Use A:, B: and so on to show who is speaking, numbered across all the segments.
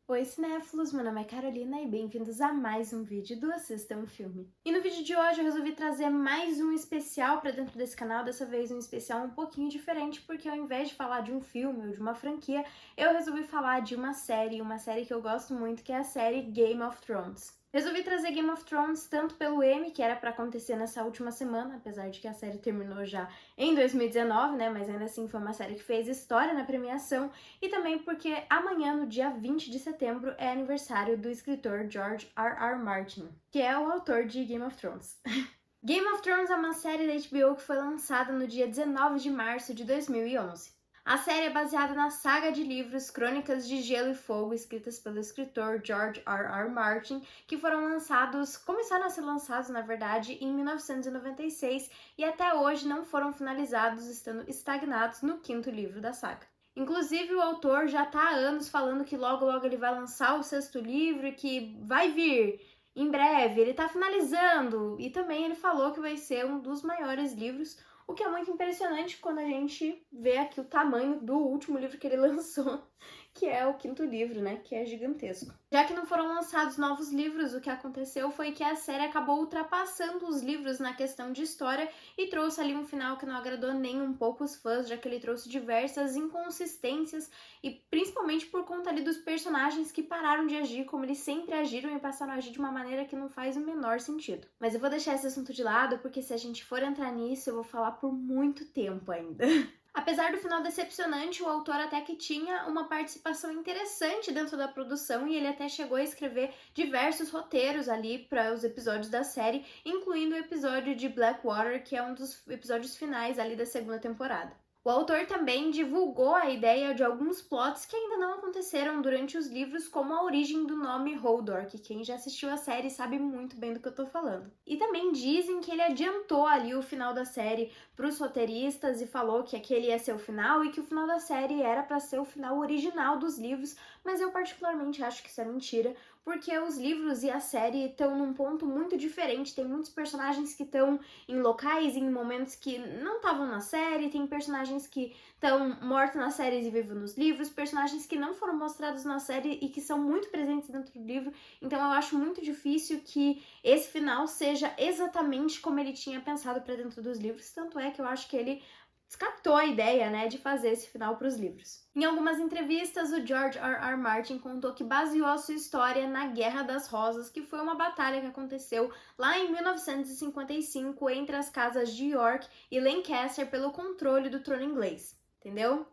A: Oi cinéfilos, meu nome é Carolina e bem-vindos a mais um vídeo do Assista um Filme. E no vídeo de hoje eu resolvi trazer mais um especial para dentro desse canal, dessa vez um especial um pouquinho diferente, porque ao invés de falar de um filme ou de uma franquia, eu resolvi falar de uma série que eu gosto muito, que é a série Game of Thrones. Resolvi trazer Game of Thrones tanto pelo Emmy, que era para acontecer nessa última semana, apesar de que a série terminou já em 2019, né, mas ainda assim foi uma série que fez história na premiação, e também porque amanhã, no dia 20 de setembro, é aniversário do escritor George R.R. Martin, que é o autor de Game of Thrones. Game of Thrones é uma série da HBO que foi lançada no dia 19 de março de 2011. A série é baseada na saga de livros Crônicas de Gelo e Fogo, escritas pelo escritor George R.R. Martin, que começaram a ser lançados, na verdade, em 1996 e até hoje não foram finalizados, estando estagnados no quinto livro da saga. Inclusive, o autor já está há anos falando que logo ele vai lançar o sexto livro e que vai vir em breve, ele está finalizando. E também ele falou que vai ser um dos maiores livros, o que é muito impressionante quando a gente vê aqui o tamanho do último livro que ele lançou, que é o quinto livro, né, que é gigantesco. Já que não foram lançados novos livros, o que aconteceu foi que a série acabou ultrapassando os livros na questão de história e trouxe ali um final que não agradou nem um pouco os fãs, já que ele trouxe diversas inconsistências e principalmente por conta ali dos personagens que pararam de agir como eles sempre agiram e passaram a agir de uma maneira que não faz o menor sentido. Mas eu vou deixar esse assunto de lado porque se a gente for entrar nisso, eu vou falar por muito tempo ainda. Apesar do final decepcionante, o autor até que tinha uma participação interessante dentro da produção e ele até chegou a escrever diversos roteiros ali para os episódios da série, incluindo o episódio de Blackwater, que é um dos episódios finais ali da segunda temporada. O autor também divulgou a ideia de alguns plots que ainda não aconteceram durante os livros, como a origem do nome Hodor, que quem já assistiu a série sabe muito bem do que eu tô falando. E também dizem que ele adiantou ali o final da série para os roteiristas e falou que aquele ia ser o final e que o final da série era para ser o final original dos livros, mas eu particularmente acho que isso é mentira, porque os livros e a série estão num ponto muito diferente. Tem muitos personagens que estão em locais e em momentos que não estavam na série, tem personagens que estão mortos nas séries e vivos nos livros, personagens que não foram mostrados na série e que são muito presentes dentro do livro, então eu acho muito difícil que esse final seja exatamente como ele tinha pensado para dentro dos livros, tanto é que eu acho que ele descartou a ideia, né, de fazer esse final para os livros. Em algumas entrevistas, o George R.R. Martin contou que baseou a sua história na Guerra das Rosas, que foi uma batalha que aconteceu lá em 1955 entre as casas de York e Lancaster pelo controle do trono inglês, entendeu?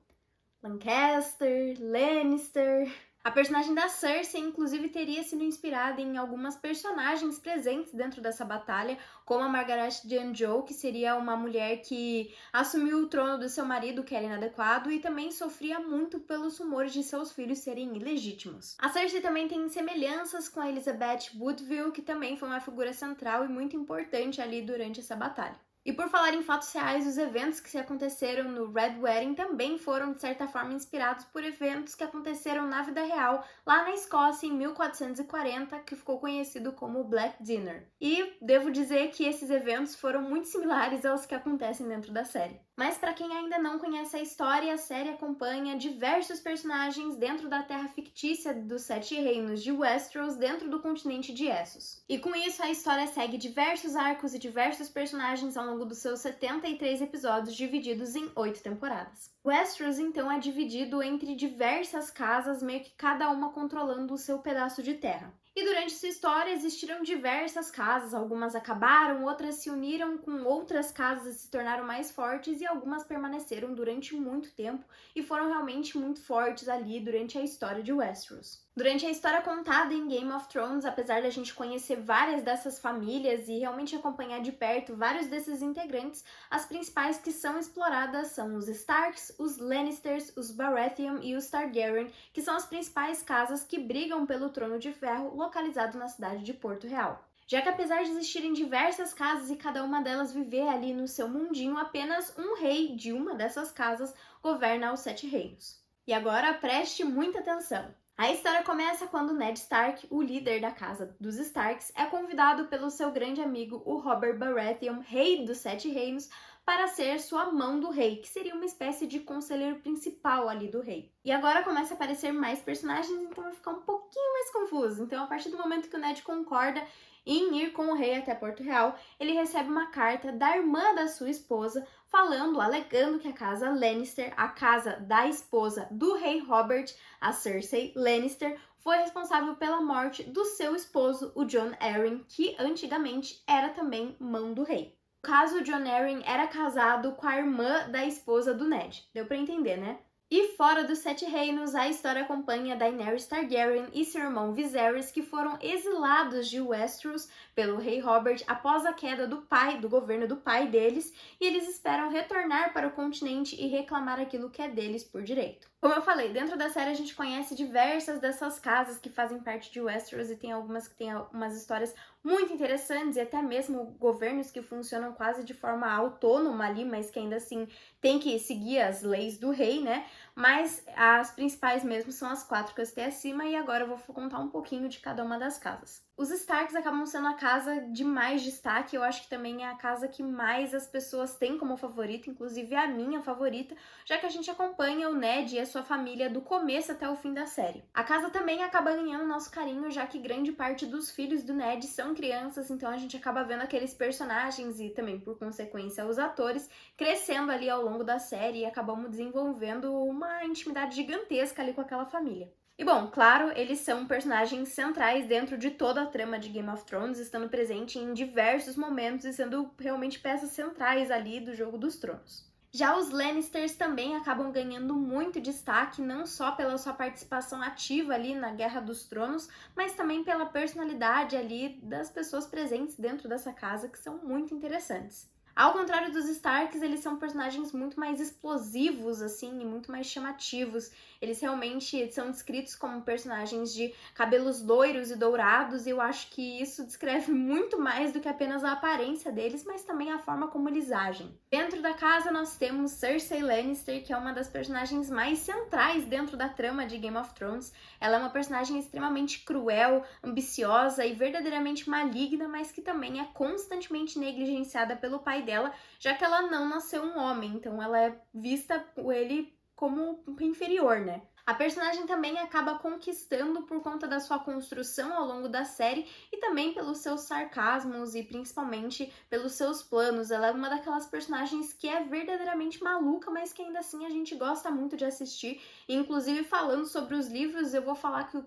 A: Lancaster, Lannister. A personagem da Cersei, inclusive, teria sido inspirada em algumas personagens presentes dentro dessa batalha, como a Margaret Joe, que seria uma mulher que assumiu o trono do seu marido, que era inadequado, e também sofria muito pelos rumores de seus filhos serem ilegítimos. A Cersei também tem semelhanças com a Elizabeth Woodville, que também foi uma figura central e muito importante ali durante essa batalha. E por falar em fatos reais, os eventos que se aconteceram no Red Wedding também foram, de certa forma, inspirados por eventos que aconteceram na vida real, lá na Escócia, em 1440, que ficou conhecido como Black Dinner. E devo dizer que esses eventos foram muito similares aos que acontecem dentro da série. Mas para quem ainda não conhece a história, a série acompanha diversos personagens dentro da terra fictícia dos Sete Reinos de Westeros, dentro do continente de Essos. E com isso, a história segue diversos arcos e diversos personagens ao longo dos seus 73 episódios, divididos em 8 temporadas. Westeros, então, é dividido entre diversas casas, meio que cada uma controlando o seu pedaço de terra. E durante sua história existiram diversas casas, algumas acabaram, outras se uniram com outras casas e se tornaram mais fortes e algumas permaneceram durante muito tempo e foram realmente muito fortes ali durante a história de Westeros. Durante a história contada em Game of Thrones, apesar da gente conhecer várias dessas famílias e realmente acompanhar de perto vários desses integrantes, as principais que são exploradas são os Starks, os Lannisters, os Baratheon e os Targaryen, que são as principais casas que brigam pelo Trono de Ferro, localizado na cidade de Porto Real. Já que apesar de existirem diversas casas e cada uma delas viver ali no seu mundinho, apenas um rei de uma dessas casas governa os Sete Reinos. E agora preste muita atenção! A história começa quando Ned Stark, o líder da casa dos Starks, é convidado pelo seu grande amigo, o Robert Baratheon, rei dos Sete Reinos, para ser sua mão do rei, que seria uma espécie de conselheiro principal ali do rei. E agora começa a aparecer mais personagens, então vai ficar um pouquinho mais confuso. Então, a partir do momento que o Ned concorda em ir com o rei até Porto Real, ele recebe uma carta da irmã da sua esposa, alegando que a casa Lannister, a casa da esposa do rei Robert, a Cersei Lannister, foi responsável pela morte do seu esposo, o Jon Arryn, que antigamente era também mão do rei. No caso, o Jon Arryn era casado com a irmã da esposa do Ned. Deu pra entender, né? E fora dos Sete Reinos, a história acompanha Daenerys Targaryen e seu irmão Viserys, que foram exilados de Westeros pelo rei Robert após a queda do governo do pai deles, e eles esperam retornar para o continente e reclamar aquilo que é deles por direito. Como eu falei, dentro da série a gente conhece diversas dessas casas que fazem parte de Westeros e tem algumas que têm umas histórias muito interessantes e até mesmo governos que funcionam quase de forma autônoma ali, mas que ainda assim tem que seguir as leis do rei, né? Mas as principais mesmo são as 4 que eu citei acima, e agora eu vou contar um pouquinho de cada uma das casas. Os Starks acabam sendo a casa de mais destaque, eu acho que também é a casa que mais as pessoas têm como favorita, inclusive a minha favorita, já que a gente acompanha o Ned e a sua família do começo até o fim da série. A casa também acaba ganhando nosso carinho, já que grande parte dos filhos do Ned são crianças, então a gente acaba vendo aqueles personagens e também, por consequência, os atores crescendo ali ao longo da série e acabamos desenvolvendo uma intimidade gigantesca ali com aquela família. E bom, claro, eles são personagens centrais dentro de toda a trama de Game of Thrones, estando presente em diversos momentos e sendo realmente peças centrais ali do Jogo dos Tronos. Já os Lannisters também acabam ganhando muito destaque, não só pela sua participação ativa ali na Guerra dos Tronos, mas também pela personalidade ali das pessoas presentes dentro dessa casa, que são muito interessantes. Ao contrário dos Starks, eles são personagens muito mais explosivos, assim, e muito mais chamativos. Eles realmente são descritos como personagens de cabelos loiros e dourados, e eu acho que isso descreve muito mais do que apenas a aparência deles, mas também a forma como eles agem. Dentro da casa, nós temos Cersei Lannister, que é uma das personagens mais centrais dentro da trama de Game of Thrones. Ela é uma personagem extremamente cruel, ambiciosa e verdadeiramente maligna, mas que também é constantemente negligenciada pelo pai dela, já que ela não nasceu um homem, então ela é vista por ele como inferior, né? A personagem também acaba conquistando por conta da sua construção ao longo da série e também pelos seus sarcasmos e principalmente pelos seus planos. Ela é uma daquelas personagens que é verdadeiramente maluca, mas que ainda assim a gente gosta muito de assistir. E, inclusive, falando sobre os livros, eu vou falar que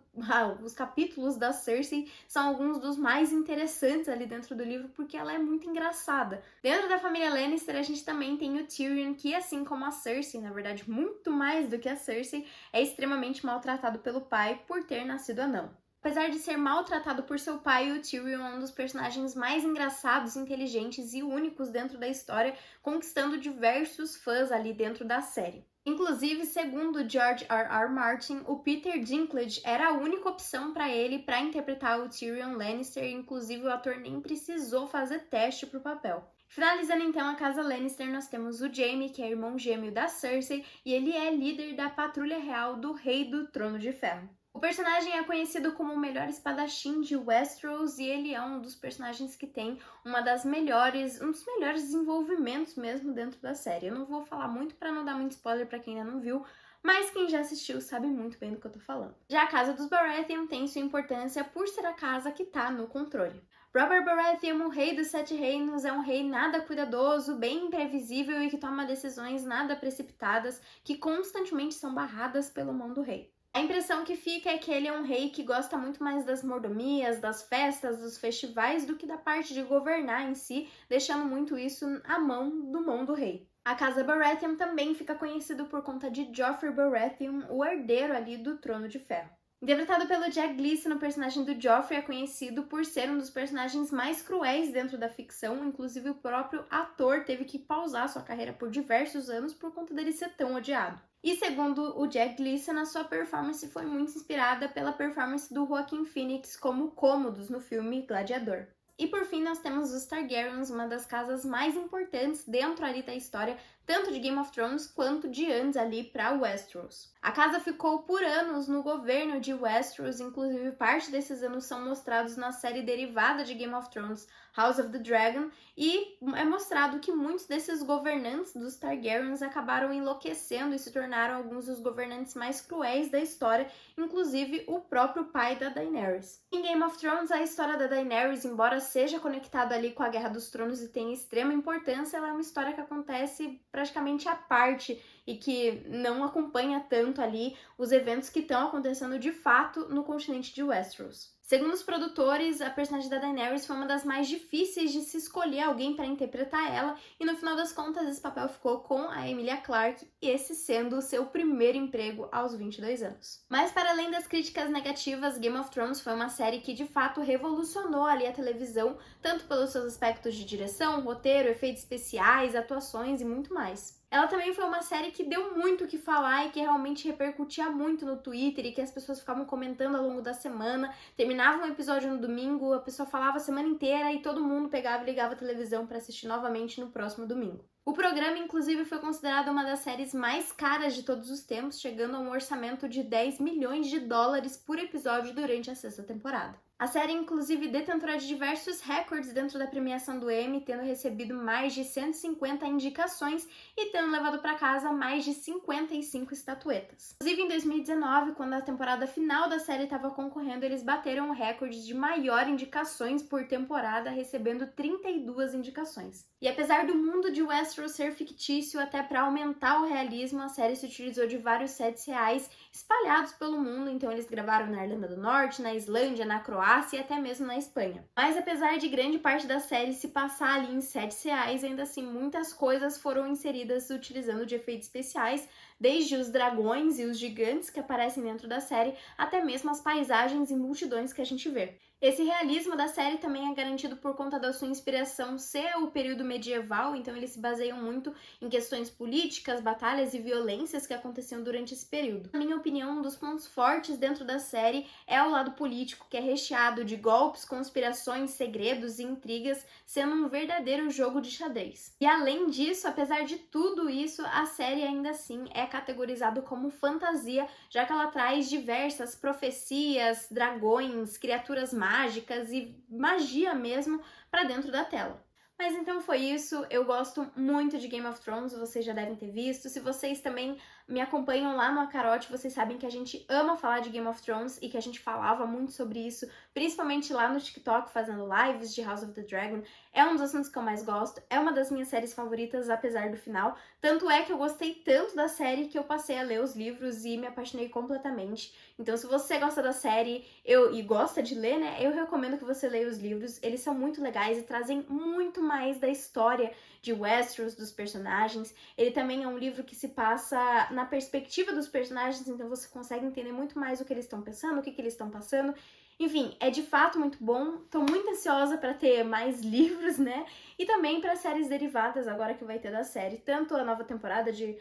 A: os capítulos da Cersei são alguns dos mais interessantes ali dentro do livro, porque ela é muito engraçada. Dentro da família Lannister, a gente também tem o Tyrion, que assim como a Cersei, na verdade muito mais do que a Cersei, é extremamente maltratado pelo pai por ter nascido anão. Apesar de ser maltratado por seu pai, o Tyrion é um dos personagens mais engraçados, inteligentes e únicos dentro da história, conquistando diversos fãs ali dentro da série. Inclusive, segundo George R.R. Martin, o Peter Dinklage era a única opção para ele para interpretar o Tyrion Lannister, e inclusive o ator nem precisou fazer teste para o papel. Finalizando então a casa Lannister, nós temos o Jaime, que é irmão gêmeo da Cersei, e ele é líder da Patrulha Real do Rei do Trono de Ferro. O personagem é conhecido como o melhor espadachim de Westeros, e ele é um dos personagens que tem um dos melhores desenvolvimentos mesmo dentro da série. Eu não vou falar muito para não dar muito spoiler para quem ainda não viu, mas quem já assistiu sabe muito bem do que eu tô falando. Já a casa dos Baratheon tem sua importância por ser a casa que tá no controle. Robert Baratheon, o rei dos Sete Reinos, é um rei nada cuidadoso, bem imprevisível e que toma decisões nada precipitadas, que constantemente são barradas pela mão do rei. A impressão que fica é que ele é um rei que gosta muito mais das mordomias, das festas, dos festivais, do que da parte de governar em si, deixando muito isso à mão do rei. A casa Baratheon também fica conhecido por conta de Joffrey Baratheon, o herdeiro ali do Trono de Ferro. Interpretado pelo Jack Gleeson, o personagem do Joffrey é conhecido por ser um dos personagens mais cruéis dentro da ficção, inclusive o próprio ator teve que pausar sua carreira por diversos anos por conta dele ser tão odiado. E segundo o Jack Gleeson, a sua performance foi muito inspirada pela performance do Joaquin Phoenix como Cômodos no filme Gladiador. E por fim nós temos os Targaryens, uma das casas mais importantes dentro ali da história, tanto de Game of Thrones quanto de antes ali para Westeros. A casa ficou por anos no governo de Westeros, inclusive parte desses anos são mostrados na série derivada de Game of Thrones, House of the Dragon, e é mostrado que muitos desses governantes dos Targaryens acabaram enlouquecendo e se tornaram alguns dos governantes mais cruéis da história, inclusive o próprio pai da Daenerys. Em Game of Thrones, a história da Daenerys, embora seja conectada ali com a Guerra dos Tronos e tenha extrema importância, ela é uma história que acontece praticamente à parte e que não acompanha tanto ali os eventos que estão acontecendo de fato no continente de Westeros. Segundo os produtores, a personagem da Daenerys foi uma das mais difíceis de se escolher alguém para interpretar ela, e no final das contas esse papel ficou com a Emilia Clarke, esse sendo o seu primeiro emprego aos 22 anos. Mas para além das críticas negativas, Game of Thrones foi uma série que de fato revolucionou ali a televisão, tanto pelos seus aspectos de direção, roteiro, efeitos especiais, atuações e muito mais. Ela também foi uma série que deu muito o que falar e que realmente repercutia muito no Twitter e que as pessoas ficavam comentando ao longo da semana. Terminava um episódio no domingo, a pessoa falava a semana inteira e todo mundo pegava e ligava a televisão para assistir novamente no próximo domingo. O programa, inclusive, foi considerado uma das séries mais caras de todos os tempos, chegando a um orçamento de 10 milhões de dólares por episódio durante a 6ª temporada. A série, inclusive, detentora de diversos recordes dentro da premiação do Emmy, tendo recebido mais de 150 indicações e tendo levado para casa mais de 55 estatuetas. Inclusive, em 2019, quando a temporada final da série estava concorrendo, eles bateram o recorde de maior indicações por temporada, recebendo 32 indicações. E apesar do mundo de Westeros ser fictício, até para aumentar o realismo, a série se utilizou de vários sets reais espalhados pelo mundo, então eles gravaram na Irlanda do Norte, na Islândia, na Croácia e até mesmo na Espanha. Mas apesar de grande parte da série se passar ali em sets reais, ainda assim muitas coisas foram inseridas utilizando de efeitos especiais, desde os dragões e os gigantes que aparecem dentro da série, até mesmo as paisagens e multidões que a gente vê. Esse realismo da série também é garantido por conta da sua inspiração ser o período medieval, então eles se baseiam muito em questões políticas, batalhas e violências que aconteciam durante esse período. Na minha opinião, um dos pontos fortes dentro da série é o lado político, que é recheado de golpes, conspirações, segredos e intrigas, sendo um verdadeiro jogo de xadrez. E além disso, apesar de tudo isso, a série ainda assim é categorizada como fantasia, já que ela traz diversas profecias, dragões, criaturas mágicas e magia mesmo para dentro da tela. Mas então foi isso, eu gosto muito de Game of Thrones, vocês já devem ter visto. Se vocês também me acompanham lá no Acarote, vocês sabem que a gente ama falar de Game of Thrones e que a gente falava muito sobre isso, principalmente lá no TikTok, fazendo lives de House of the Dragon. É um dos assuntos que eu mais gosto, é uma das minhas séries favoritas, apesar do final. Tanto é que eu gostei tanto da série que eu passei a ler os livros e me apaixonei completamente. Então, se você gosta da série e gosta de ler, né, eu recomendo que você leia os livros. Eles são muito legais e trazem muito mais da história de Westeros, dos personagens. Ele também é um livro que se passa na perspectiva dos personagens, então você consegue entender muito mais o que eles estão pensando, o que eles estão passando. Enfim, é de fato muito bom. Tô muito ansiosa para ter mais livros, né? E também para séries derivadas agora que vai ter da série. Tanto a nova temporada de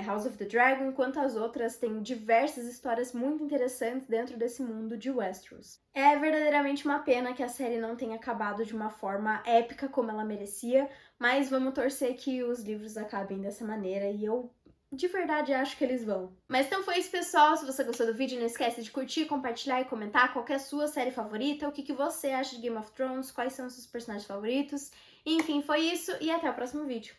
A: House of the Dragon, quanto as outras, tem diversas histórias muito interessantes dentro desse mundo de Westeros. É verdadeiramente uma pena que a série não tenha acabado de uma forma épica como ela merecia, mas vamos torcer que os livros acabem dessa maneira e eu de verdade acho que eles vão. Mas então foi isso, pessoal. Se você gostou do vídeo, não esquece de curtir, compartilhar e comentar qual que é a sua série favorita, o que você acha de Game of Thrones, quais são os seus personagens favoritos. Enfim, foi isso e até o próximo vídeo.